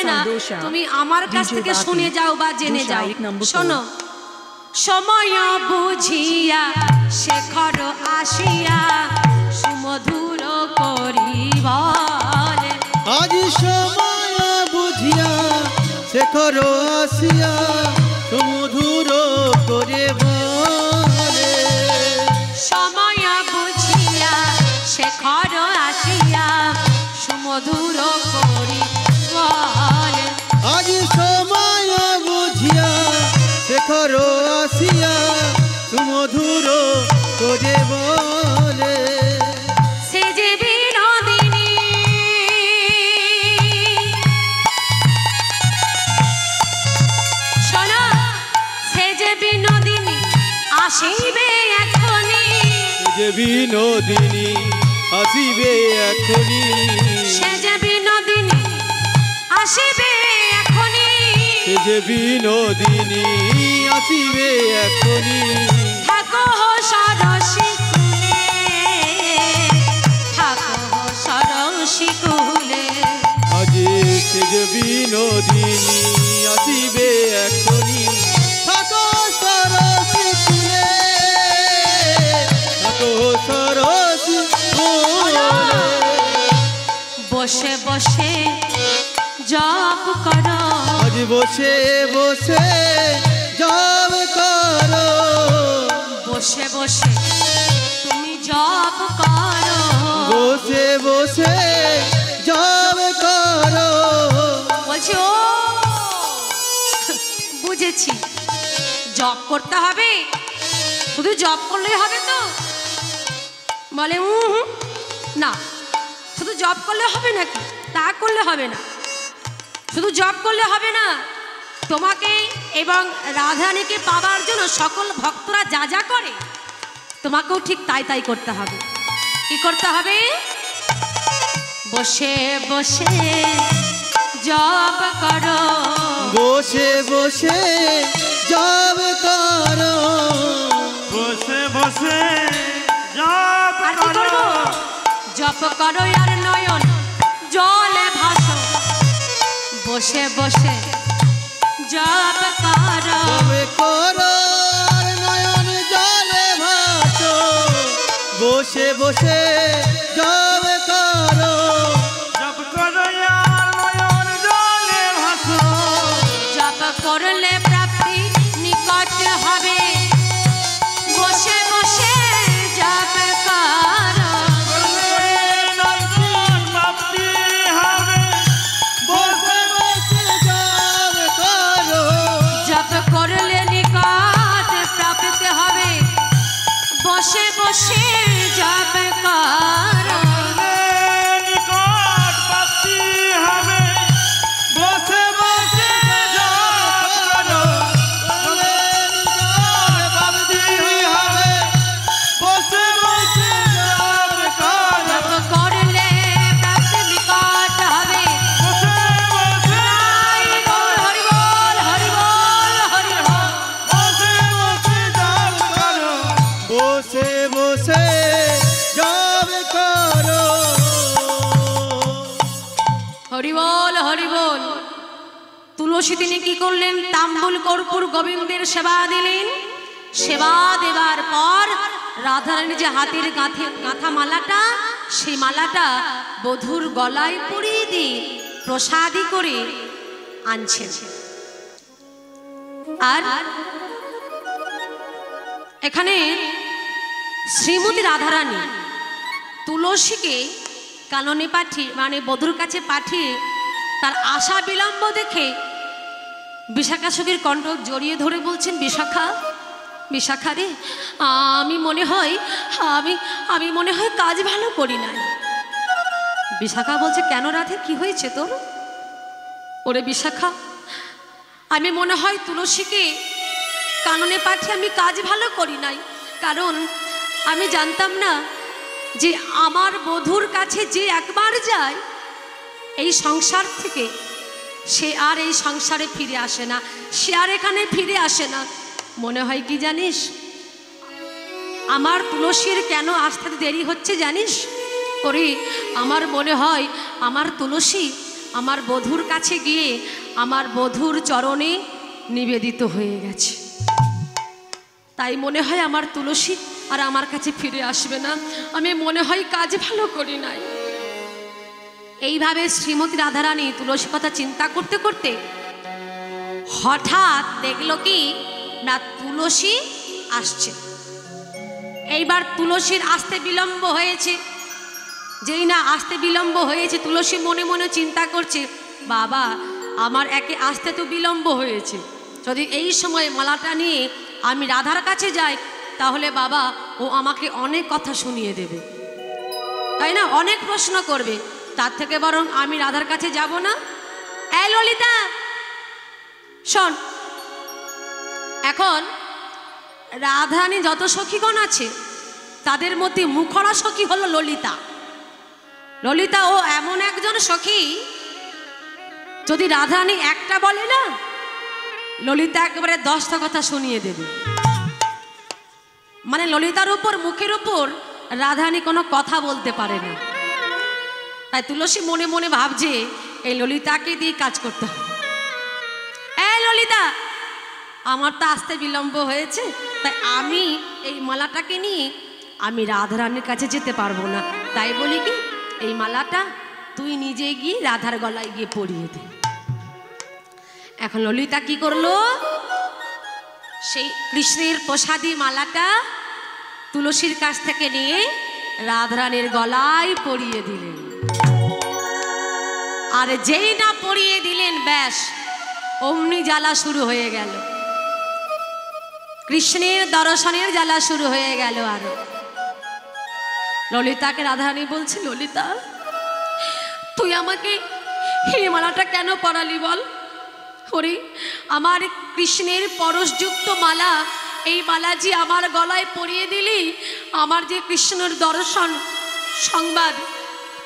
না, তুমি আমার কাছ থেকে শুনে যাও বা জেনে যাও। শোনো, সময় বুঝিয়া শেখর আসিয়া সুমধুর করি বলে। আজ সময় বুঝিয়া শেখর আসিয়া সুমধুর করে বলে। সময় বুঝিয়া শেখর আসিয়া সুমধুর করি বলে। আজ সময় বুঝিয়া শেখর আসিয়া সুমধুর করে বলে। সে যে বিনোদিনী শোনো, সে যে বিনোদিনী আসিবে এখনি। যে বিনোদিনী আসিবে এখনি। সে যে বিনোদিনী আসিবে এখনি। সে যে বিনোদিনী আসিবে এখনি। থাকো সরসী কুলে, থাকো সরসী কুলে। আজ সে যে বিনোদিনী আসিবে এখনি। থাকো সরসী কুলে, থাকো সরসী কুলে। বসে বসে জপ করো, আজ বসে বসে জপ করো। বসে বসে তুমি জপ করো। বসে বসে জপ করো। বলছি ও বুঝেছি, জপ করতে হবে, শুধু জপ করলেই হবে তো? বলে না, শুধু জপ করলে হবে নাকি? তা করলে হবে না, শুধু জপ করলে হবে না। তোমাকে এবং রাধারানীকে পাবার জন্য সকল ভক্তরা যা যা করে, তোমাকেও ঠিক তাই তাই করতে হবে। কি করতে হবে? বসে বসে জপ করো। বসে বসে জপ করো। বসে বসে জপ আর কি করবো? জপ করো আর নয়ন জলে ভাসো। বসে বসে জপ করো। জপ করো আর নয়ন জলে ভাসো। বসে বসে জপ করো। জপ করো আর নয়ন জলে ভাসো। জপ করলে প্রাপ্তি নিকট হবে। বসে বসে জপ করো। নয়ন প্রাপ্তি হবে। বসে বসে জপ করো। জপ করলে নিকট প্রাপ্তি হবে। বসে বসে জপ করো। নিকট প্রাপ্তি হবে। বসে বসে জপ করো। প্রাপ্তি হবে। বসে বসে জপ করো। জপ করলে প্রাপ্তি নিকট হবে। বসে বসে হরি বল, হরি বল, হরি বল, হরি বল। বসে বসে জপ করো। বসে বসে জপ করো। হরি বল, হরি বল। তুলসী তিনি কি করলেন? তাম্বুল কর্পূর গোবিন্দের সেবা দিলেন। সেবা দেবার পর রাধারানী যে হাতের গাঁথা মালাটা, সেই মালাটা বধূর গলায় পরিয়ে দিয়ে প্রসাদী করে আনছেন। আর এখানে শ্রীমতী রাধারানী তুলসীকে কাননে পাঠিয়ে, মানে বধূর কাছে পাঠিয়ে তার আশা বিলম্ব দেখে বিশাখা সখীর কণ্ঠ জড়িয়ে ধরে বলছেন, বিশাখা, বিশাখা রে, আমি মনে হয় আমি মনে হয় কাজ ভালো করি নাই। বিশাখা বলছে, কেন রাধে, কি হয়েছে তোর? ওরে বিশাখা, আমি মনে হয় তুলসীকে কাননে পাঠিয়ে আমি কাজ ভালো করি নাই, কারণ আমি জানতাম না যে আমার বধূর কাছে যে একবার যায় এই সংসার থেকে সে আর এই সংসারে ফিরে আসে না, সে আর এখানে ফিরে আসে না। মনে হয় কি জানিস, আমার তুলসীর কেন আসতে দেরি হচ্ছে জানিস? ওরে আমার মনে হয় আমার তুলসী আমার বধূর কাছে গিয়ে আমার বধূর চরণে নিবেদিত হয়ে গেছে। তাই মনে হয় আমার তুলসী আর আমার কাছে ফিরে আসবে না, আমি মনে হয় কাজ ভালো করি নাই। এইভাবে শ্রীমতী রাধারানী তুলসী কথা চিন্তা করতে করতে হঠাৎ দেখলো কি না তুলসী আসছে। এইবার তুলসীর আসতে বিলম্ব হয়েছে। যেই না আসতে বিলম্ব হয়েছে তুলসী মনে মনে চিন্তা করছে, বাবা আমার একে আসতে তো বিলম্ব হয়েছে, যদি এই সময় মালাটা নিয়ে আমি রাধার কাছে যাই তাহলে বাবা ও আমাকে অনেক কথা শুনিয়ে দেবে, তাই না, অনেক প্রশ্ন করবে। তার থেকে বরং আমি রাধার কাছে যাব না। এই ললিতা শোন, এখন রাধারানী যত সখীগণ আছে তাদের মধ্যে মুখরা সখী হলো ললিতা। ললিতা ও এমন একজন সখী, যদি রাধারানী একটা বলে না ললিতা একেবারে 10টা কথা শুনিয়ে দেবে। মানে ললিতার উপর মুখের উপর রাধারানী কোনো কথা বলতে পারে না। তাই তুলসী মনে মনে ভাবছে এই ললিতাকে দিয়ে কাজ করতে হবে। এই ললিতা আমার তো আসতে বিলম্ব হয়েছে, তাই আমি এই মালাটাকে নিয়ে আমি রাধারানীর কাছে যেতে পারবো না, তাই বলি কি এই মালাটা তুই নিজে গিয়ে রাধার গলায় গিয়ে পরিয়ে দে। এখন ললিতা কি করলো, সেই কৃষ্ণের প্রসাদী মালাটা তুলসীর কাছ থেকে নিয়ে রাধারানীর গলায় পরিয়ে দিলেন। আর যেই না পরিয়ে দিলেন ব্যাস অমনি জ্বালা শুরু হয়ে গেল, কৃষ্ণের দর্শনের জ্বালা শুরু হয়ে গেল। আর ললিতাকে রাধারানী বলছে, ললিতা তুই আমাকে এই মালাটা কেন পরালি বল। ওরে আমার কৃষ্ণের পরশযুক্ত মালা, এই মালা যে আমার গলায় পরিয়ে দিলি, আমার যে কৃষ্ণের দর্শন সংবাদ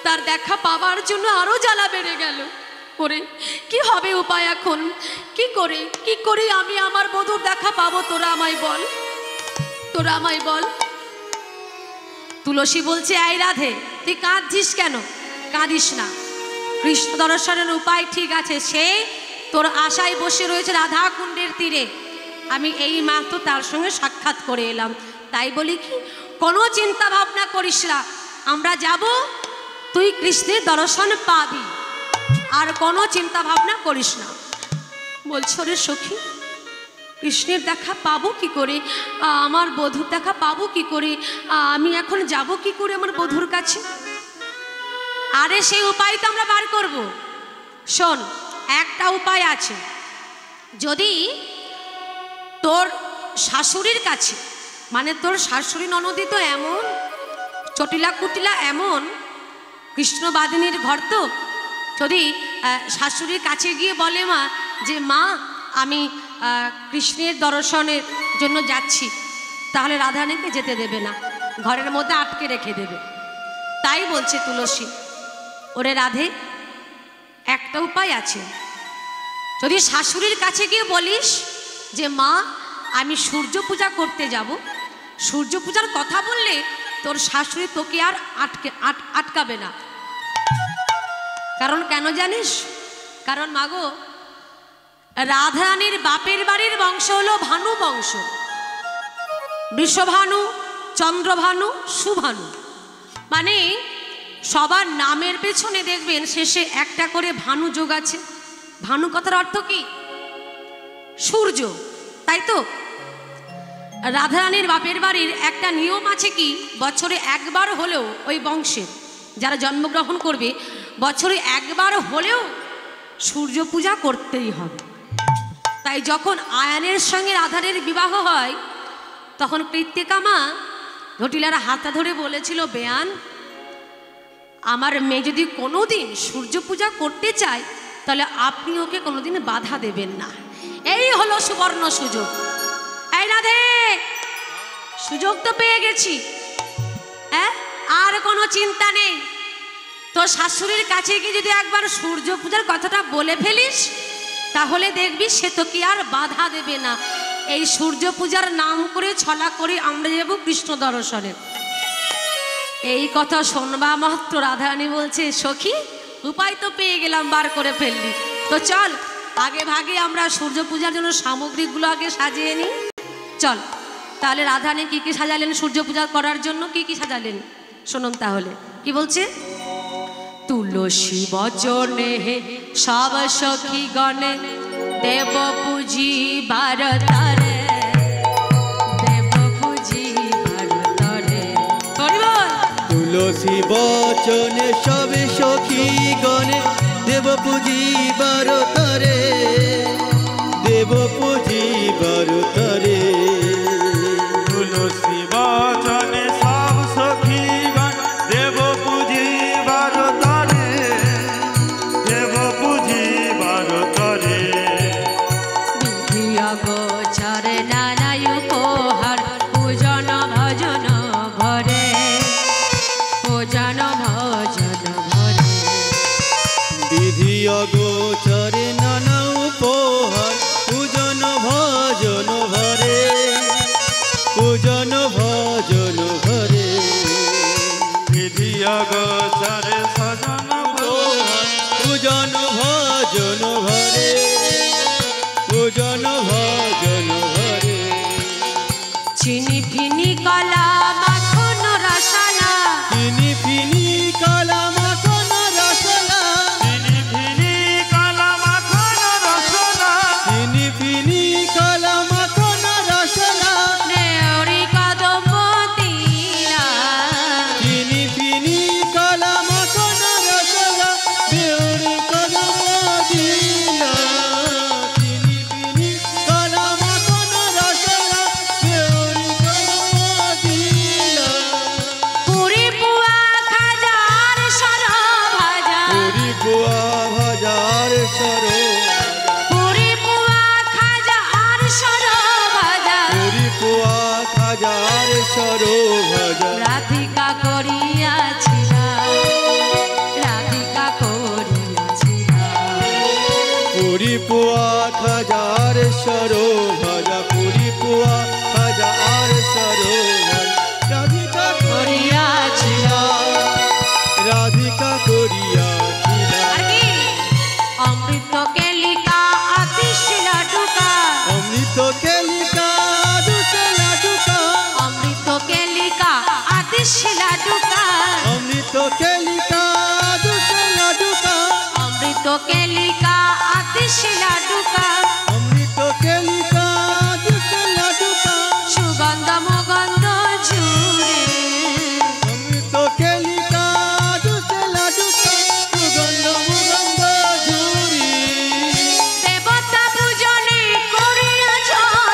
তার দেখা পাওয়ার জন্য আরো জ্বালা বেড়ে গেল। ওরে কি হবে উপায় এখন, কি করে আমি আমার বধূর দেখা পাবো, তোরা আমায় বল, তোরা আমায় বল। তুলসী বলছে, এই রাধে তুই কাঁদছিস কেন, কাঁদিস না, কৃষ্ণ দর্শনের উপায় ঠিক আছে, সে তোর আশায় বসে রয়েছে রাধা কুণ্ডের তীরে, আমি এই মাত্র তার সঙ্গে সাক্ষাৎ করে এলাম, তাই বলি কি কোনো চিন্তা ভাবনা করিস না, আমরা যাব তুই কৃষ্ণের দর্শন পাবি, আর কোনো চিন্তা ভাবনা করিস না। বলছো রে সখী কৃষ্ণের দেখা পাবো কি করে, আমার বধূর দেখা পাবো কি করে, আমি এখন যাব কি করে আমার বধূর কাছে। আরে সেই উপায় তো আমরা বার করব। শোন একটা উপায় আছে, যদি তোর শাশুড়ির কাছে, মানে তোর শাশুড়ি ননদী তো এমন চটিলা কুটিলা, এমন কৃষ্ণবাদিনীর ঘর, তো যদি শাশুড়ির কাছে গিয়ে বলে মা যে মা আমি কৃষ্ণের দর্শনের জন্য যাচ্ছি, তাহলে রাধারানীকে যেতে দেবে না, ঘরের মধ্যে আটকে রেখে দেবে। তাই বলছে তুলসী, ওরে রাধে একটা উপায় আছে, যদি শাশুড়ির কাছে গিয়ে বলিস যে মা আমি সূর্য পূজা করতে যাব, সূর্য পূজার কথা বললে তোর শাশুড়ি তোকে আর আটকাবে না। কারণ কেন জানিস, কারণ মাগো রাধারানীর বাপের বাড়ির বংশ হলো ভানু বংশ, বৃষভানু, চন্দ্রভানু, সুভানু, মানে সবার নামের পেছনে দেখবেন শেষে একটা করে ভানু যোগ আছে। ভানু কথার অর্থ কি, সূর্য, তাই তো। রাধারানীর বাপের বাড়ির একটা নিয়ম আছে কি, বছরে একবার হলেও ওই বংশে যারা জন্মগ্রহণ করবে বছরে একবার হলেও সূর্য পূজা করতেই হবে। তাই যখন আয়ানের সঙ্গে রাধারের বিবাহ হয় তখন কৃত্তিকা মা ঘটিলার হাতা ধরে বলেছিল, বেয়ান আমার মেয়ে যদি কোনোদিন সূর্য পূজা করতে চায় তাহলে আপনি ওকে কোনোদিন বাধা দেবেন না। এই হলো সুবর্ণ সুযোগ। এই রাধে সুযোগ তো পেয়ে গেছি, হ্যাঁ আর কোনো চিন্তা নেই। তো শাশুড়ির কাছে গিয়ে যদি একবার সূর্য পূজার কথাটা বলে ফেলিস তাহলে দেখবি সে তো কি আর বাধা দেবে না। এই সূর্য পূজার নাম করে ছলা করে আমরা যাব কৃষ্ণ দর্শনে। এই কথা শোনবা মাত্র রাধারানী বলছে, সখী উপায় তো পেয়ে গেলাম, বার করে ফেললি। তো চল আগে ভাগে আমরা সূর্য পূজার জন্য সামগ্রীগুলো আগে সাজিয়ে নিই। চল তাহলে রাধারানী কি কি সাজালেন সূর্য পূজা করার জন্য, কি কি সাজালেন শুনুন তাহলে কি বলছে। তুলসী বচনে সব সখী গণে দেব পুজি বারতারে, দেব পুজি বারতারে। তুলসী বচনে সবে সখী গণে দেব পুজিবার তরে, দেব পুজিবার তরে। তুলসী বচনে সব সখীগণ দেব পুজিবার তরে, দেব পুজিবার তরে। বিধিয় গোচর নানা উপহার পূজন ভজন ভরে, পূজন ভজন ভরে। বিধি অগোচরে নানা উপহার পূজন ভজন ভরে, পূজন ভজন ভরে। বিধি অগোচরে সজন উপহার পূজন ভজন ভরে, পূজন ভজন ভরে। চিনি ফিনি কলা মাখন রসালা, ফিনি ফিনি কালা মাখন রসলা, ফিনি ফিনি কালা মাখন রসনা, ফিনি ফিনি কালা মাখন রসলা, নেওরি কদম তিলা। ফিনি ফিনি কালা মাখন রসলা, দেউরি কদম দিলা। ফিনি ফিনি কালা মাখন রসলা, দেউরি কদম দিলা। পুরি পুয়া খাজার সর ভাজা, পুরি বুয়া ভাজার সরো, পুরি পুয়া খাজার সর ভাজা। পুরি বুয়া খাজার সরো ভাজা। রাধিকা করিয়াছিলা, রাধিকা করিয়াছিলা। পুরি বুয়া খাজার সরো ভাজা, পুরি বুয়া খাজার সরো ভাজা। রাধিকা করিয়াছিলা। রাধিকা করিয়াছিলা। আর কি অমৃত কেলিকা আতিশিলা ডুকা, অমৃত কেলিকা দুসলা ডুকা, অমৃত কেলিকা আতিশিলা ডুকা, অমৃত কেলিকা দুসলা ডুকা, অমৃত কেলিকা আতিশিলা ডুকা। অমৃত কেলিকা দুসলা ডুকা, সুগন্ধ মুগন্ধ ঝুরে, অমৃত কেলিকা দুসলা ডুকা, সুগন্ধ মুগন্ধ ঝুরি। দেবতা পূজনে করিয়াছ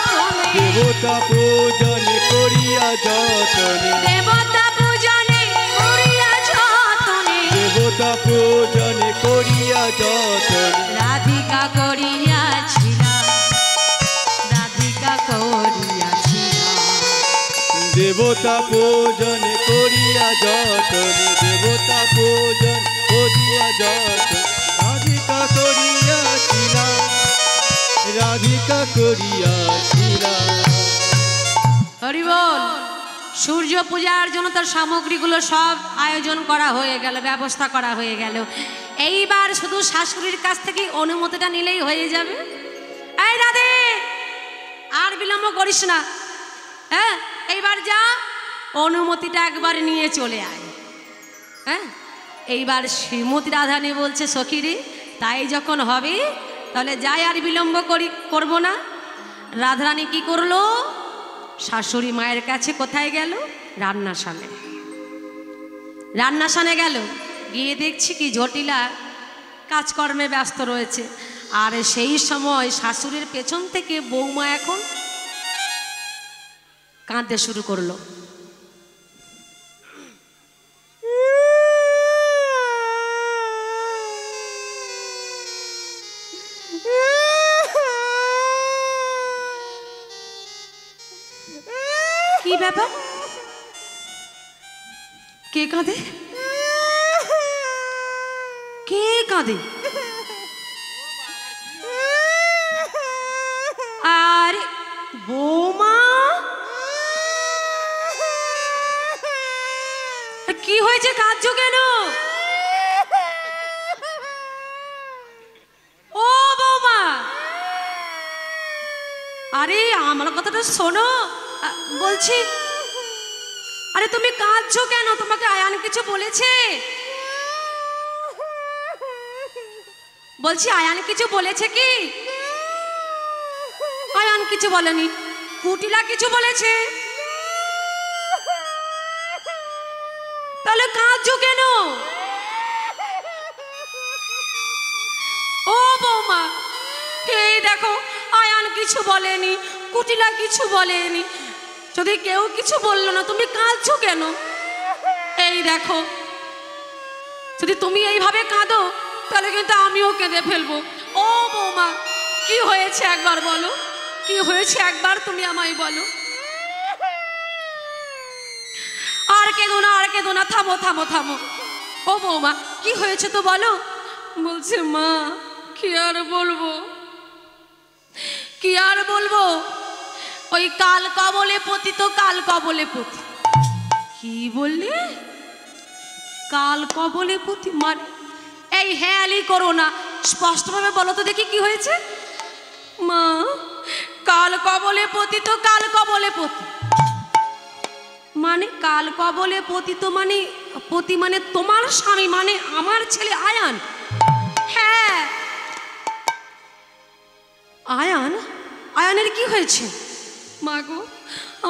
তুমি, দেবতা পূজন করিয়া যতনে, দেবতা পূজনে করিয়াছ তুমি। দেবতা পূজন করিয়া যতনে। রাধিকা করিয়াছিলা, রাধিকা করিয়াছিলা। দেবতা পূজন করিয়া যতনে, দেবতা পূজন করিয়া যতনে। রাধিকা করিয়াছিলা, রাধিকা করিয়াছিলা। হরি বল। সূর্য পূজার জন্য তার সামগ্রীগুলো সব আয়োজন করা হয়ে গেল, ব্যবস্থা করা হয়ে গেল। এইবার শুধু শাশুড়ির কাছ থেকে অনুমতিটা নিলেই হয়ে যাবে। এই রাধে, আর বিলম্ব করিস না। হ্যাঁ, এইবার যা, অনুমতিটা একবার নিয়ে চলে আয়। হ্যাঁ, এইবার শ্রীমতী রাধারানী বলছে সখীরে তাই যখন হবে তাহলে যাই, আর বিলম্ব করব না। রাধারানী কি করলো, শাশুড়ি মায়ের কাছে কোথায় গেল, রান্নাশানে। রান্নাশানে গেল, গিয়ে দেখছি কি জটিলা কাজকর্মে ব্যস্ত রয়েছে। আর সেই সময় শাশুড়ির পেছন থেকে বৌমা এখন কাঁদতে শুরু করলো। কি ব্যাপার, কে কাঁদে, কে কাঁদে? আর বৌমা, কি হয়েছে, কাঁদছো কেন? আরে আমার কথাটা শোনো, বলছি আরে তুমি কাঁদছো কেন? তোমাকে আয়ান কিছু বলেছে? বলছি আয়ান কিছু বলেছে কি? আয়ান কিছু বলেনি। কুটিলা কিছু বলেছে? তাহলে কাঁদছো কেন? ও বৌমা, এই দেখো আয়ান কিছু বলেনি, কুটিলা কিছু বলেনি, যদি কেউ কিছু বললো না, তুমি কাঁদছো কেন? এই দেখো, যদি তুমি এইভাবে কাঁদো তাহলে কিন্তু আমিও কেঁদে ফেলবো। ও বৌমা, কি হয়েছে একবার বলো, কি হয়েছে একবার তুমি আমায় বলো। আর কেঁদো না, আর কেঁদো না, থামো থামো থামো। ও বৌমা, কি হয়েছে তো বলো। বলছে মা, কি আর বলবো, কি আর বলবো, ওই কাল কবলে পতিত, কাল কবলে পতি। কি বললি? কাল কবলে পতি মানে? এই হেয়ালি করো না, স্পষ্টভাবে বলো তো দেখি কি হয়েছে। মা, কাল কবলে পতিত, কাল কবলে পতি মানে? কাল কবলে পতিত মানে, পতি মানে তোমার স্বামী, মানে আমার ছেলে আয়ান। হ্যাঁ আয়ান। আয়ানের কি হয়েছে? মা গো,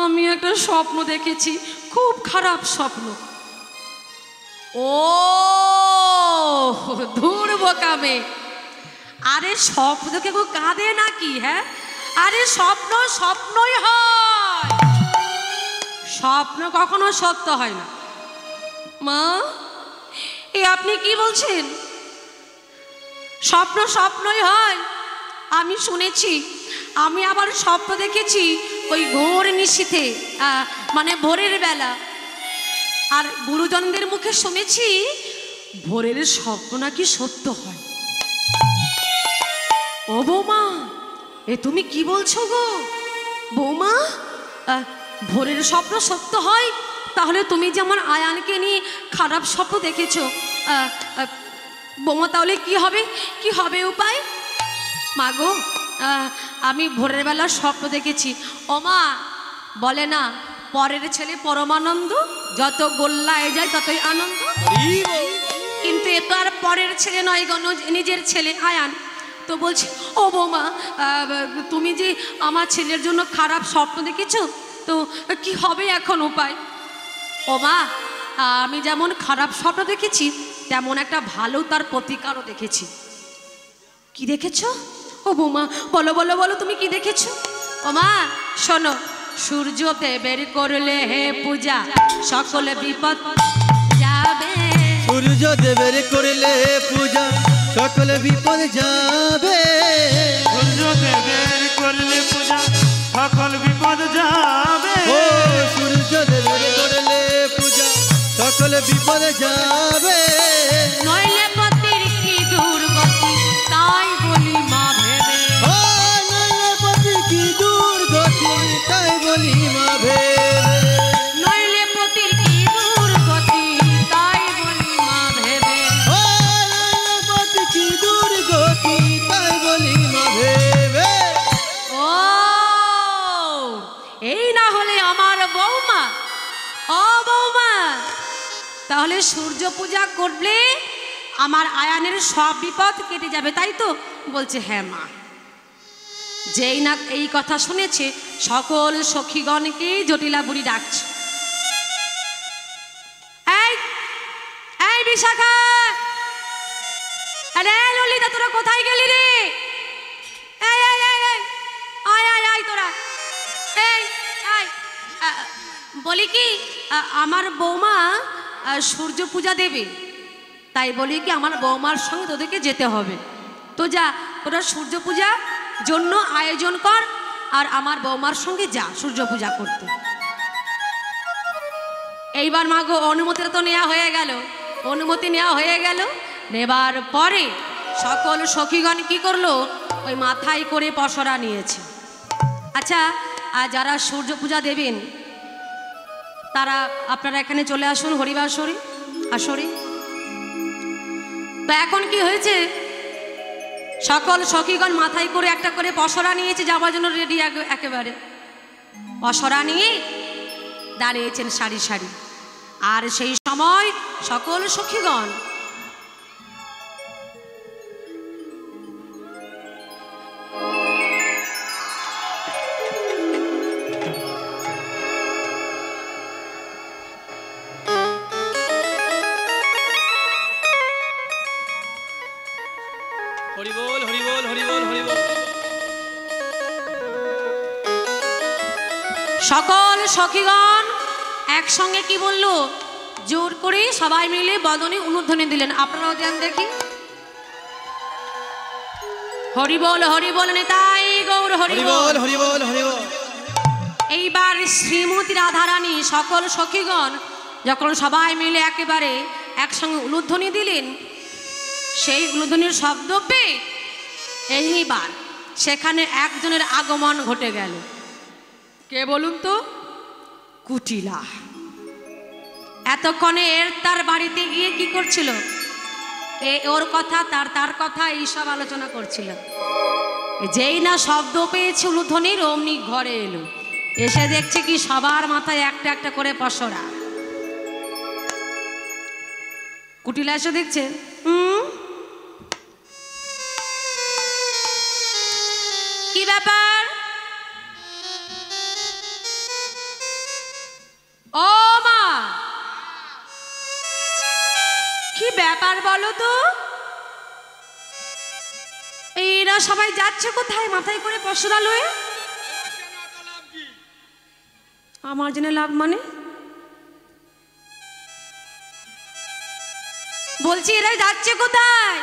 আমি একটা স্বপ্ন দেখেছি, খুব খারাপ স্বপ্ন। ও ধুর বোকামে, আরে স্বপ্ন কেউ কাঁদে নাকি? হ্যাঁ, আরে স্বপ্ন স্বপ্নই হয়, স্বপ্ন কখনো সত্য হয় না। মা, এ আপনি কি বলছেন? স্বপ্ন স্বপ্নই হয়? আমি শুনেছি, আমি আবার স্বপ্ন দেখেছি ওই ঘোর নিশীথে, মানে ভোরের বেলা। আর গুরুজনদের মুখে শুনেছি ভোরের স্বপ্ন নাকি সত্য হয়। ও বৌমা, এ তুমি কি বলছো গো বৌমা? ভোরের স্বপ্ন সত্য হয়? তাহলে তুমি যে আমার আয়ানকে নিয়ে খারাপ স্বপ্ন দেখেছো, বৌমা তাহলে কি হবে, কি হবে উপায়? মা গো, আমি ভোরের বেলা স্বপ্ন দেখেছি। ও মা, বলে না পরের ছেলে পরমানন্দ, যত গোল্লায় যায় ততই আনন্দ। কিন্তু এ তো আর পরের ছেলে নয় গো, নিজের ছেলে আয়ান। তো বলছি ও বৌমা, তুমি যে আমার ছেলের জন্য খারাপ স্বপ্ন দেখেছো, তো কি হবে এখন উপায়? ও মা, আমি যেমন খারাপ স্বপ্ন দেখেছি, তেমন একটা ভালো তার প্রতিকারও দেখেছি। কি দেখেছো? ও বৌমা বলো বলো বলো, তুমি কি দেখেছো? ও মা শোনো, সূর্য দেবের করলে হে পূজা, সকলে বিপদ যাবে। সূর্য দেবের করলে পূজা, সকলে বিপদ যাবে। সূর্য দেবের করলে পূজা, সকল বিপদ যাবে। ও সূর্য দেবের করলে পূজা, সকলে বিপদ যাবে। নইলে পতির কি দুর্গতি, তাই বলি মা ভেবে। ও নইলে পতি কি দুর্গতি, তাই বলি মা ভেবে। নইলে পতির কি দুর্গতি, তাই বলি মা ভেবে। ও নইলে পতি কি দুর্গতি, তাই বলি মা ভেবে। ও এই না হলে আমার বৌমা। ও বৌমা, তাহলে সূর্য পূজা করলে আমার আয়ানের সব বিপদ কেটে যাবে, তাই তো? বলছে হ্যাঁ মা। যেই না এই কথা শুনেছে, সকল সখীগণকে জটিলা বুড়ি ডাকছে। এই এই বিশাখা, আরে ললিতা, তোরা কোথায় গেলি রে? এই এই এই এই আয় আয় আয় তোরা, এই আয়। বলি কি, আমার বৌমা সূর্য পূজা দেবে, তাই বলি কি আমার বৌমার সঙ্গে তোদেরকে যেতে হবে। তো যা, তোরা সূর্য পূজা জন্য আয়োজন কর, আর আমার বৌমার সঙ্গে যা সূর্য পূজা করতে। এইবার মা গো, অনুমতিটা তো নেওয়া হয়ে গেল, অনুমতি নেওয়া হয়ে গেল। নেবার পরে সকল সখীগণ কি করলো, ওই মাথায় করে পসরা নিয়েছে। আচ্ছা, আর যারা সূর্য পূজা দেবেন তারা আপনারা এখানে চলে আসুন, হরিবাসরে আসরে। তো এখন কি হয়েছে, সকল সখীগণ মাথায় করে একটা করে পসরা নিয়েছে, যাওয়ার জন্য রেডি একেবারে। পসরা নিয়ে দাঁড়িয়েছেন সারি সারি। আর সেই সময় সকল সখীগণ হরি বল হরি বল হরি বল হরি বল। সকল সখীগণ একসঙ্গে কি বললো? জোর করে সবাই মিলে বদনে অনুধ্বনি দিলেন। আপনারাও দেন দেখি। হরি বল নিতাই গৌর হরি হরি বল। বল হরি বল হরি বল। এইবার শ্রীমতী রাধারানী সকল সখীগণ যখন সবাই মিলে একেবারে একসঙ্গে উলুধ্বনি দিলেন, সেই উলুধ্বনির শব্দ পেয়ে এইবার সেখানে একজনের আগমন ঘটে গেল। কে বলুন তো? কুটিলা। এতক্ষণে তার বাড়িতে গিয়ে কি করছিল? ওর কথা তার কথা এইসব আলোচনা করছিল। যেই না শব্দ পেয়েছে উলুধ্বনির, অমনি ঘরে এলো। এসে দেখছে কি সবার মাথায় একটা একটা করে পসরা। কুটিলা এসে দেখছে কি ব্যাপার? ও মা, কি ব্যাপার বলো তো? এরা সবাই যাচ্ছে কোথায় মাথায় করে পসরা লয়ে? আমার জন্য লাভ মানে? বলছি এরা যাচ্ছে কোথায়?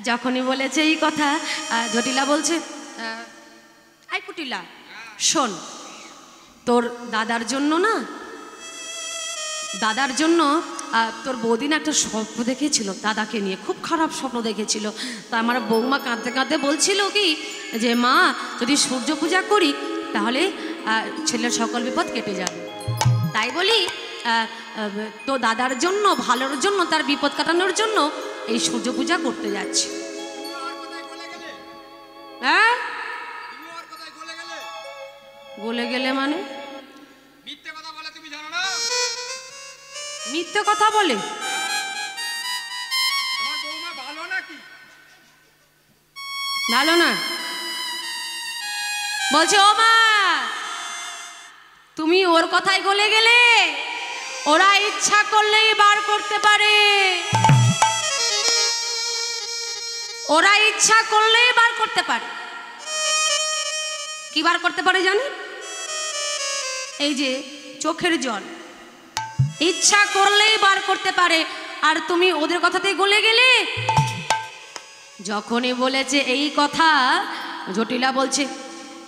যখনই বলেছে এই কথা, জটিলা বলছে, আই কুটিলা শোন, তোর দাদার জন্য না, দাদার জন্য তোর বৌদিন একটা স্বপ্ন দেখেছিল, দাদাকে নিয়ে খুব খারাপ স্বপ্ন দেখেছিল। তা আমার বৌমা কাঁদতে কাঁদতে বলছিল কি যে মা, যদি সূর্য পূজা করি তাহলে ছেলের সকল বিপদ কেটে যাবে। তাই বলি তো দাদার জন্য, ভালোর জন্য, তার বিপদ কাটানোর জন্য এই সূর্য পূজা করতে যাচ্ছি। হ্যাঁ, গলে গেলে মানে মিথ্যে কথা বলে, তুমি জানো না? মিথ্যে কথা বলে? তোমার বৌমা ভালো নাকি? ভালো না? বলছে ও মা, তুমি ওর কথাই গলে গেলে? ওরা ইচ্ছা করলেই বার করতে পারে, ওরা ইচ্ছা করলেই বার করতে পারে। কি বার করতে পারে জানেন? এই যে চোখের জল, ইচ্ছা করলেই বার করতে পারে। আর তুমি ওদের কথাতেই গলে গেলে। যখনই বলেছে এই কথা, জটিলা বলছে,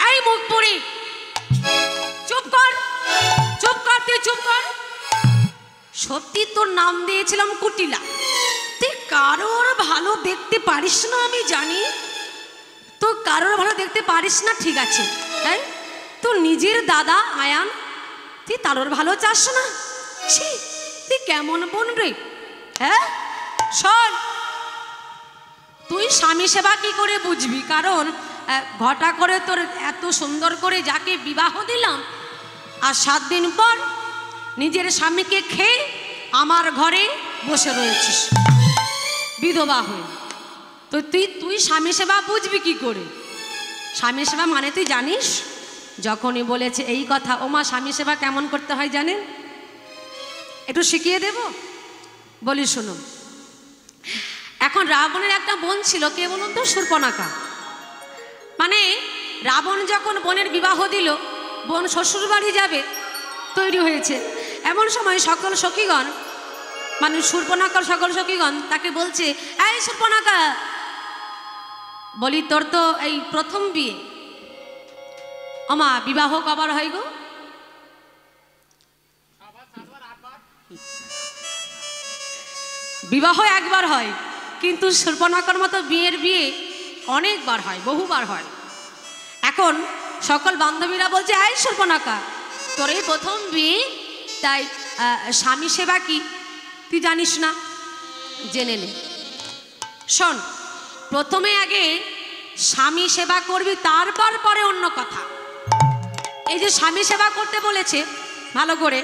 এই মুখ পুরি, চুপ কর, চুপ কর, তুই চুপ কর। সত্যি তোর নাম দিয়েছিলাম কুটিলা, তুই কারোর ভালো দেখতে পারিস না আমি জানি। তো কারোর ভালো দেখতে পারিস না, ঠিক আছে, তাই তোর নিজের দাদা আয়ান, তুই তারোর ভালো চাস না? ছি, তুই কেমন বোন রে? হ্যাঁ শোন, তুই স্বামী সেবা কি করে বুঝবি? কারণ ঘটা করে তোর এত সুন্দর করে যাকে বিবাহ দিলাম, আর 7 দিন পর নিজের স্বামীকে খেয়ে আমার ঘরে বসে রয়েছিস বিধবা হয়ে। তো তুই স্বামী সেবা বুঝবি কি করে? স্বামী সেবা মানে তুই জানিস? যখনই বলেছে এই কথা, ও মা, স্বামী সেবা কেমন করতে হয় জানেন? একটু শিখিয়ে দেব, বলি শুনুন। এখন রাবণের একটা বোন ছিল, কে বলুন তো? শূর্পণখা। মানে রাবণ যখন বোনের বিবাহ দিল, বোন শ্বশুর বাড়ি যাবে, তৈরি হয়েছে, এমন সময় সকল সখীগণ, মানে শূর্পণখার সকল সখীগণ তাকে বলছে, এই শূর্পণখা, বলি তোর তো এই প্রথম বিয়ে, আমা বিবাহ কবার হয় গো? বিবাহ একবার হয়, কিন্তু শূর্পণখার মতো বিয়ের বিয়ে অনেকবার হয়, বহুবার হয়। এখন সকল বান্ধবীরা বলছে, এই শূর্পণখা, তোর এই প্রথম বিয়ে, তাই স্বামী সেবা কি তুই জানিস না? জেনে নে। শোন, প্রথমে আগে স্বামী সেবা করবি, তারপর পরে অন্য কথা। এই যে স্বামী সেবা করতে বলেছে ভালো করে,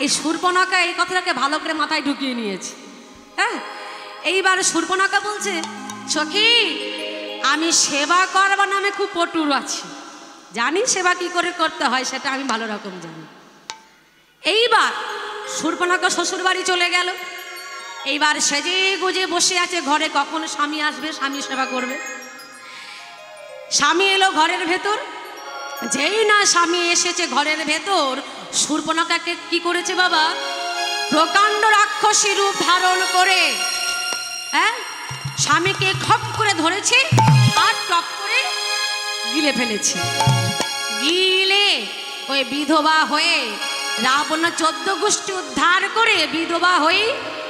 এই শূর্পণখা এই কথাটাকে ভালো করে মাথায় ঢুকিয়ে নিয়েছে। হ্যাঁ, এইবার শূর্পণখা বলছে, সখী আমি সেবা করবার নামে খুব পটুর আছি, জানি সেবা কি করে করতে হয় সেটা আমি ভালো রকম জানি। এইবার শূর্পণখা শ্বশুর বাড়ি চলে গেল। এইবার সেজে গুজে বসে আছে ঘরে, কখন স্বামী আসবে, স্বামী সেবা করবে। স্বামী এলো ঘরের ভেতর, যেই না স্বামী এসেছে ঘরের ভেতর, শূর্পণখাকে কি করেছে বাবা, প্রকাণ্ড রাক্ষসী রূপ ধারণ করে হ্যাঁ স্বামীকে খপ করে ধরেছে আর টপ করে গিলে ফেলেছে। গিলে ওই বিধবা হয়ে রাবণ 14 গোষ্ঠী উদ্ধার করে বিধবা হয়ে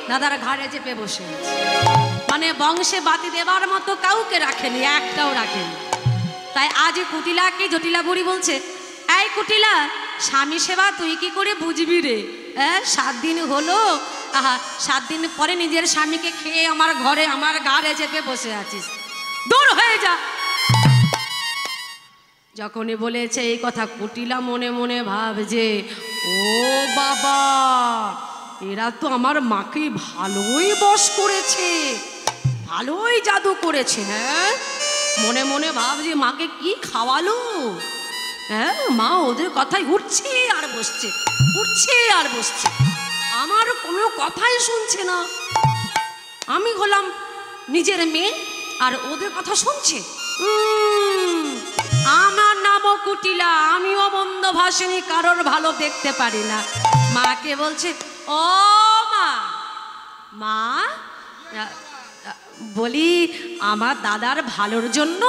দাদার ঘাড়ে চেপে বসে আছে। মানে বংশে বাতি দেবার মতো কাউকে রাখেনি, একটাও রাখেনি। তাই আজ কুটিলাকে জটিলা বুড়ি বলছে, এই কুটিলা, স্বামী সেবা তুই কি করে বুঝবি রে? 7 দিন হলো, আহা 7 দিন পরে নিজের স্বামীকে খেয়ে আমার ঘরে আমার ঘাড়ে চেপে বসে আছিস, দূর হয়ে যা। যখনই বলেছে এই কথা, কুটিলা মনে মনে ভাবছে, ও বাবা, এরা তো আমার মাকে ভালোই বশ করেছে, ভালোই জাদু করেছে। হ্যাঁ, মনে মনে ভাবছে মাকে কি খাওয়ালো। হ্যাঁ, মা ওদের কথাই উঠছে আর বসছে, উঠছে আর বসছে, আমার কোনো কথাই শুনছে না। আমি হলাম নিজের মেয়ে আর ওদের কথা শুনছে। আমার নামও কুটিলা, আমিও মন্দ ভাষিনী, কারোর ভালো দেখতে পারি না। মাকে বলছে, ও মা, মা বলি আমার দাদার ভালোর জন্য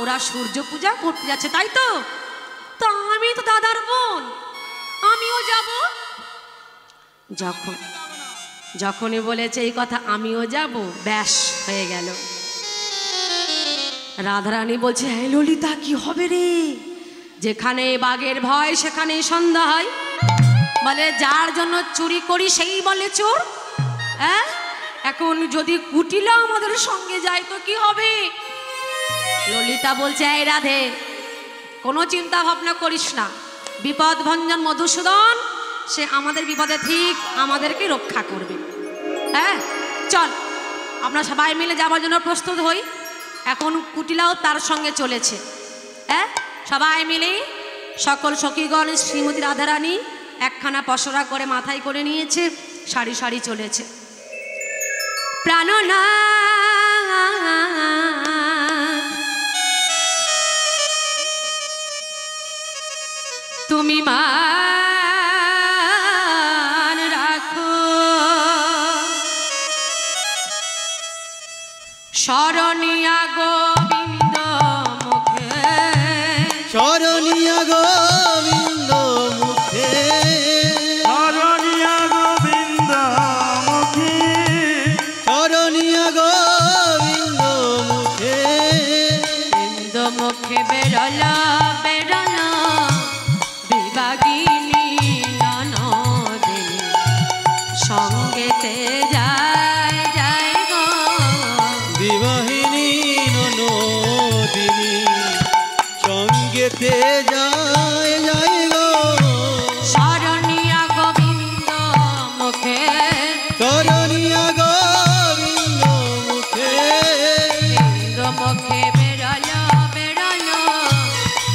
ওরা সূর্য পূজা করতে যাচ্ছে, তাই তো? তো আমি তো দাদার বোন, আমিও যাব। যখনই বলেছে এই কথা আমিও যাব, ব্যাস হয়ে গেল। রাধারানী বলছে, এই ললিতা কি হবে রে? যেখানে বাঘের ভয় সেখানেই সন্ধ্যা হয়, বলে যার জন্য চুরি করি সেই বলে চোর। হ্যাঁ, এখন যদি কুটিলা আমাদের সঙ্গে যায় তো কি হবে? ললিতা বলছে, এই রাধে, কোনো চিন্তা ভাবনা করিস না, বিপদ ভঞ্জন মধুসূদন সে আমাদের বিপদে ঠিক আমাদেরকে রক্ষা করবে। হ্যাঁ, চল আমরা সবাই মিলে যাবার জন্য প্রস্তুত হই। এখন কুটিলাও তার সঙ্গে চলেছে। হ্যাঁ, সবাই মিলে সকল সখীগণ শ্রীমতী রাধারানী একখানা পসরা করে মাথায় করে নিয়েছে, সারি সারি চলেছে। প্রাণনাথ তুমি মান রাখো, শরণিয়া গোবিন্দ মুখে, শরণিয়া গোবিন্দ মুখে, শরণিয়া গোবিন্দ মুখে, শরণিয়া গোবিন্দ মুখে, গোবিন্দ মুখে বেরল বেরল বিভাগিনী ননদিনী, সঙ্গেতে যায় যায় গো বিবাহিনী ননদিনী, সঙ্গেতে যায় যায় গো। শরণিয়া গোবিন্দ মুখে, শরণিয়া গোবিন্দ মুখে, গোবিন্দ মুখে বেরল বেরল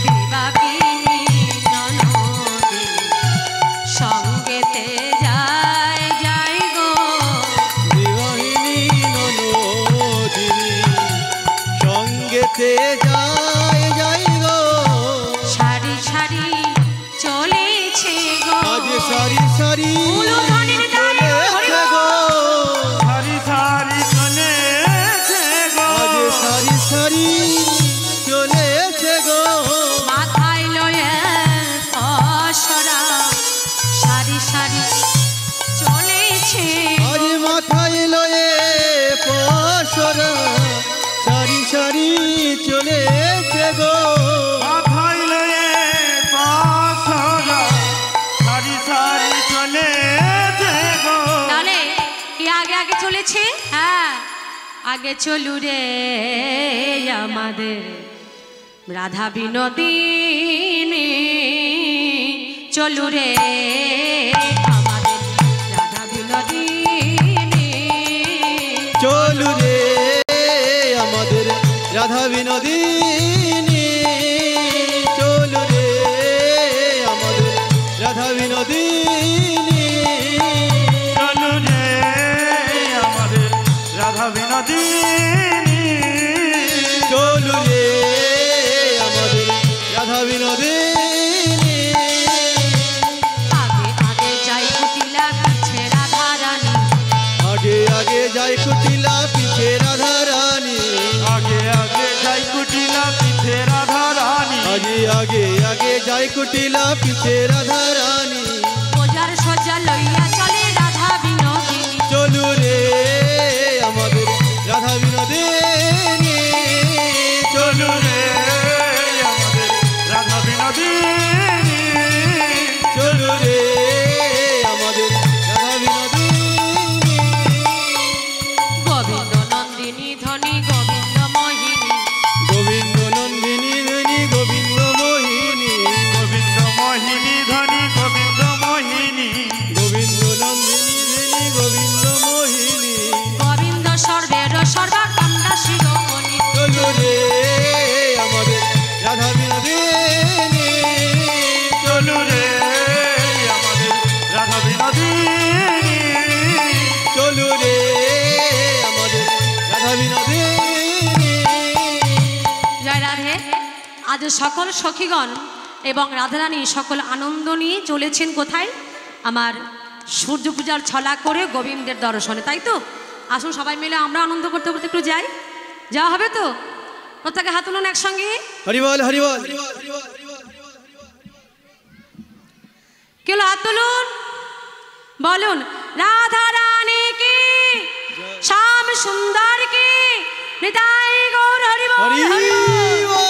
বিভাগিনী ননদিনী, সঙ্গেতে যায় যায় গো বিবাহিনী ননদিনী, সঙ্গেতে যায় যায় গো। সারি সারি চলেছে গো, আজ সারি সারি উলুধ্বনির দ্বারে চলেছে গো, সারি সারি চলেছে গো, আজ সারি সারি চলেছে গো। মাথায় লয়ে পসরা সারি সারি চলেছে, আজ মাথায় লয়ে পসরা সারি সারি চলেছে গো। মাথায় লয়ে পসরা সারি সারি চলেছে গো। তাহলে কি আগে আগে চলেছে? হ্যাঁ, আগে চলু রে আমাদের রাধা বিনোদিনী, চলু রে আমাদের রাধা বিনোদিনী, চলু রে আমাদের রাধা বিনোদিনী, চলু রে আমাদের রাধা বিনোদিনী, চলু রে আমাদের রাধা বিনোদিনী, চলু রে আমাদের রাধা বিনোদিনী। আগে আগে যাই কুটিলা পিছে রাধা রানী, আগে আগে যাই কুটিলা পিছে রাধা রানী, আগে আগে যাই কুটিলা পিছে রাধা রানী, আগে আগে আগে যাই কুটিলা পিছে রাধা রানী, বোঝার সজ্জা লইয়া চলে রাধা বিনোদিনী, চলু রে আমাদের রাধা বিনোদিনী, চলু রে আমাদের রাধা বিনোদিনী, চলু রে আমাদের রাধা বিনোদিনী। গোবিন্দ নন্দিনী ধনী গোবিন্দ মোহিনী, গোবিন্দ নন্দিনী ধনী গোবিন্দ মোহিনী, গোবিন্দ মোহিনী ধনী গোবিন্দ মোহিনী, গোবিন্দ নন্দিনী ধনী গোবিন্দ মোহিনী, গোবিন্দ সর্বের সর্বাকাণ্ডা শিরোমণি, চলু রে আমাদের রাধা বিনোদিনী, চলু রে আমাদের রাধা বিনোদিনী, চলু রে আমাদের রাধা বিনোদিনী। জয় রাধে। আজ সকল সখীগণ এবং রাধারানী সকল আনন্দ নিয়ে চলেছেন কোথায়? আমার সূর্য পূজার ছলা করে গোবিন্দের দর্শনে, তাই তো? আসুন সবাই মিলে আমরা আনন্দ করতে করতে একটু যাই, যাওয়া হবে তো? প্রত্যেকে হাত তুলুন একসঙ্গে। হরিবল হরিবল। কেউ হাত তুলুন, বলুন রাধা রানী কি, শ্যাম সুন্দর কি, নিতাই গৌর হরি বল, হরি বল। হরিবল।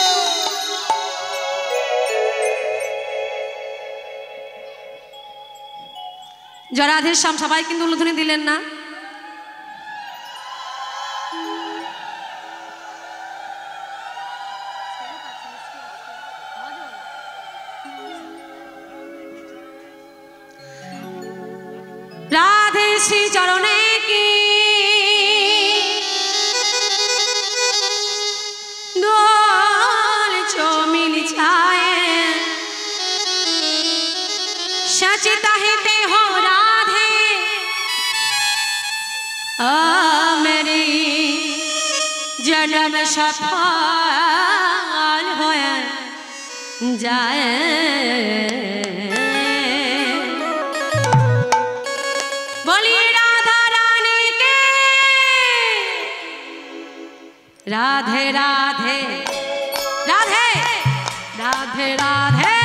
জরাধের শ্যাম সবাই কিন্তু উলুধ্বনি দিলেন না। রাধে শ্রী চরণে কি দোল চমিল ছায়ে, सचता है ते हो राधे मेरी जन्म सफल हो जाए, बोली राधा रानी के राधे राधे राधे राधे राधे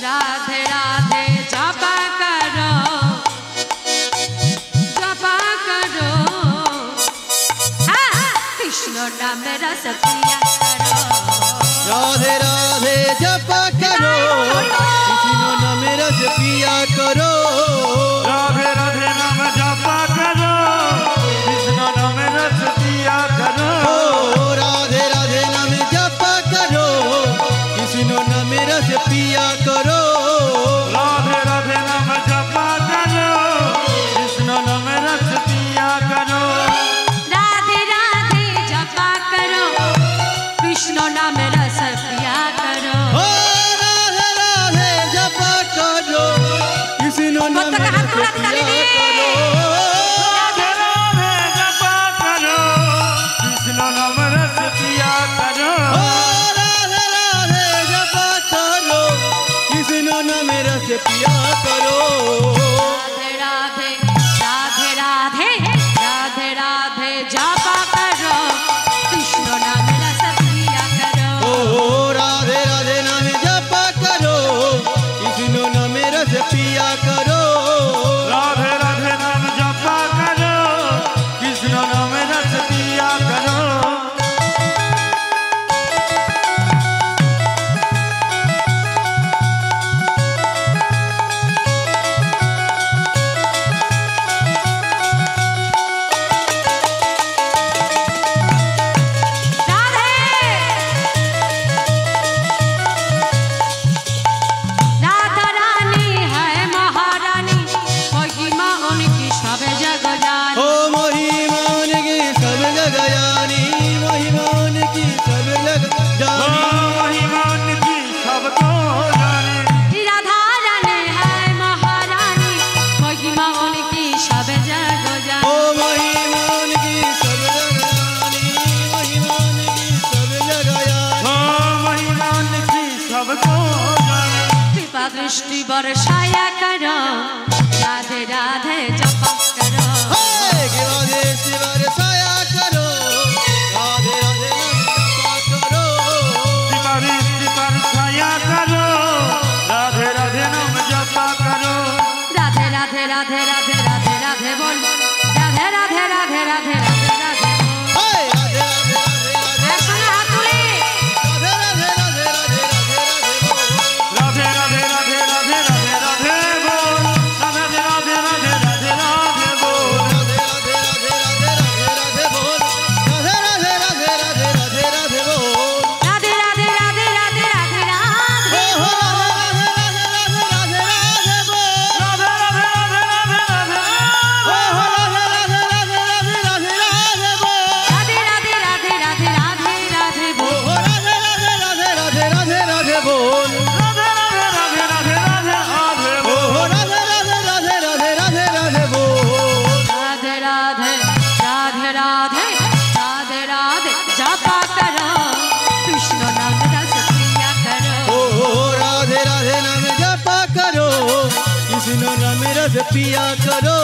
राधे राधे जपा करो हाँ, कृष्ण नाम रस पिया करो, राधे राधे जपा करो, कृष्ण नाम रस पिया करो, राधे राधे नाम जपा करो, कृष्ण नाम रस पिया करो, ओ राधे राधे नाम जपा करो, कृष्ण नाम रस पिया करो, राधे राधे नाम जपा करो, कृष्ण नाम रस पिया करो, राधे राधे जपा करो, कृष्ण नाम रस पिया करो। ओ राधे राधे जपा करो, कृष्ण नाम प्रत्येक हाथ रस तुला ताली पिया दे। करो, राधे राधे जपा करो, कृष्ण नाम रस पिया करो, ओ राधे राधे जपा करो, कृष्ण नाम रस पिया करो, राधे राधे राधे राधे राधे राधे जपा करो, कृष्ण नाम रस पिया करो, ओ राधे राधे नाम जपा करो, कृष्ण नाम रस पिया करो, राधे राधे नाम जपा करो, कृष्ण नाम रस पिया करो, বৃষ্টি বর্ষায়া করো রাধে রাধে জপা করো कृपा दृष्टि बरसाया करो राधे राधे नाम जपा करो राधे राधे राधे राधे राधे राधे राधे राधे राधे राधे बोल राधे राधे राधे राधे राधे राधे हाय राधे राधे राधे राधे सुना हाथ तुले राधे राधे राधे राधे राधे राधे राधे राधे राधे राधे राधे बोल राधे राधे राधे राधे राधे बोल राधे राधे राधे राधे राधे बोल राधे राधे राधे राधे राधे राधे बोल राधे राधे राधे राधे राधे राधे हो राधे राधे राधे राधे बोल राधे राधे राधे राधे राधे हो राधे राधे राधे राधे राधे राधे बोल राधे राधे राधे राधे राधे राधे बोल हो राधे राधे राधे राधे राधे राधे बोल राधे राधे राधे राधे राधे हो बोल राधे राधे राधे राधे राधे राधे बोल राधे राधे राधे राधे राधे राधे जपा करो कृष्ण नाम रस पिया करो ओ राधे राधे नाम जपा करो कृष्ण नाम रस पिया करो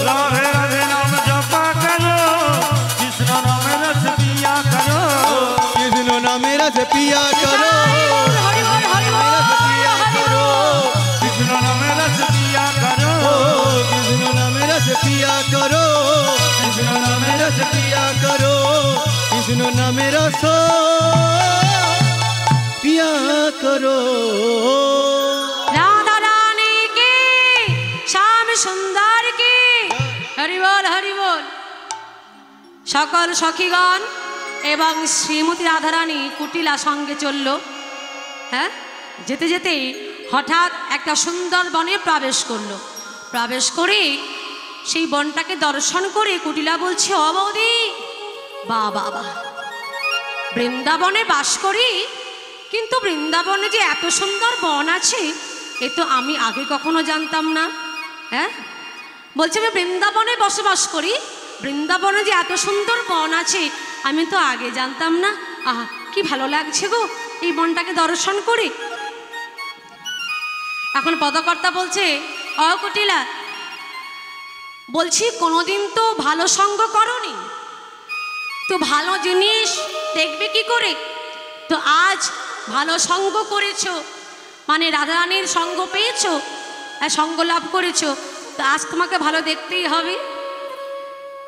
राधे राधे नाम जपा करो कृष्ण नाम रस पिया करो कृष्ण नाम रस पिया करो हरि बोल हरि बोल रस पिया करो कृष्ण नाम रस पिया करो ओ कृष्ण नाम रस पिया करो कृष्ण नाम रस पिया करो कृष्ण नाम रस पिया करो राधा रानी की श्याम सुंदर की हरि बोल सकल सखीगण এবং শ্রীমতী রাধারানী কুটিলা সঙ্গে চলল হ্যাঁ যেতে যেতে হঠাৎ একটা সুন্দর বনে প্রবেশ করলো প্রবেশ করে সেই বনটাকে দর্শন করে কুটিলা বলছে ও বৌদি বা বাবা বৃন্দাবনে বাস করি কিন্তু বৃন্দাবনে যে এত সুন্দর বন আছে এ তো আমি আগে কখনো জানতাম না হ্যাঁ বলছে আমি বৃন্দাবনে বসবাস করি বৃন্দাবনে যে এত সুন্দর বন আছে আমি তো আগে জানতাম না আহা কি ভালো লাগছে গো এই বনটাকে দর্শন করে এখন পদকর্তা বলছে অ কুটিলা বলছি কোনোদিন তো ভালো সঙ্গ করনি তো ভালো জিনিস দেখবে কি করে তো আজ ভালো সঙ্গ করেছো মানে রাধারানীর সঙ্গ পেয়েছো সঙ্গ লাভ করেছো তো আজ তোমাকে ভালো দেখতেই হবে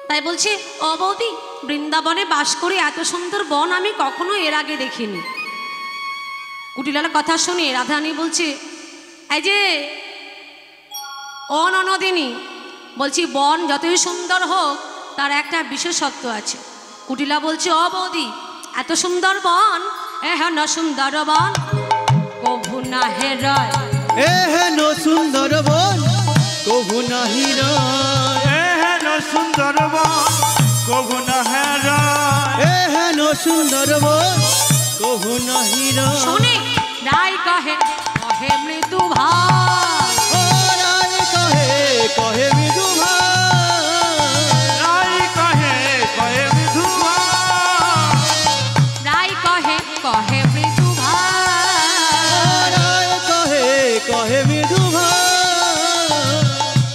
তাই বলছে ও বৌদি বৃন্দাবনে বাস করে এত সুন্দর বন আমি কখনো এর আগে দেখিনি কুটিলার কথা শুনে রাধারানী বলছে এই যে ও ননদিনী বলছি বন যতই সুন্দর হোক তার একটা বিশেষত্ব আছে কুটিলা বলছে ও বৌদি এত সুন্দর বন এহেন সুন্দর বন কভু না হেরায় এহেন সুন্দর বন কভু নাহি রয় এহেন সুন্দর বন কভু না হেরায় এহেন সুন্দর বন কভু নাহি রয় শুনে রায় কহে কহে মৃদু ভাই ও রায় কহে কহে মৃদু রাই কহে কহে বিধুয়া রায় কহে কহে মৃদু ভাই রায় কহে কহে মৃদু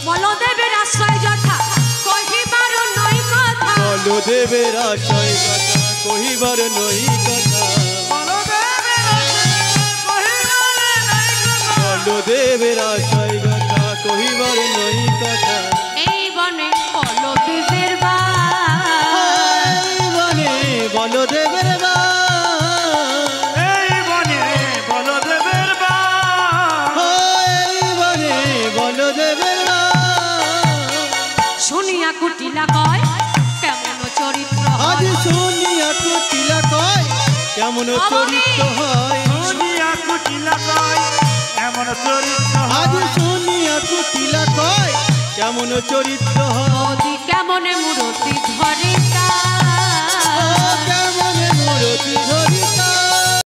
বলদেবের আশ্রয় যথা কহিবার নয় কথা বলদেবের আশয় কথা কহিবার নই কথা বলদেবের আশয় কথা কহিবার নই কথা এই বনে বলদেবের বাস এই বনে বলদেবের এই বনে বলদেবের এই বনে বলদেবের শুনিয়া কুটিলা কয় কেমন চরিত্র আজ হয় শুনিয়া কুটিলা কয় কেমন চরিত্র হয় শুনিয়া কুটিলা কয় এমন চরিত্র আজ শুনিয়া কুটিলা কয় কেমন চরিত্র হয় মোদি কেমন মূরতি ধরে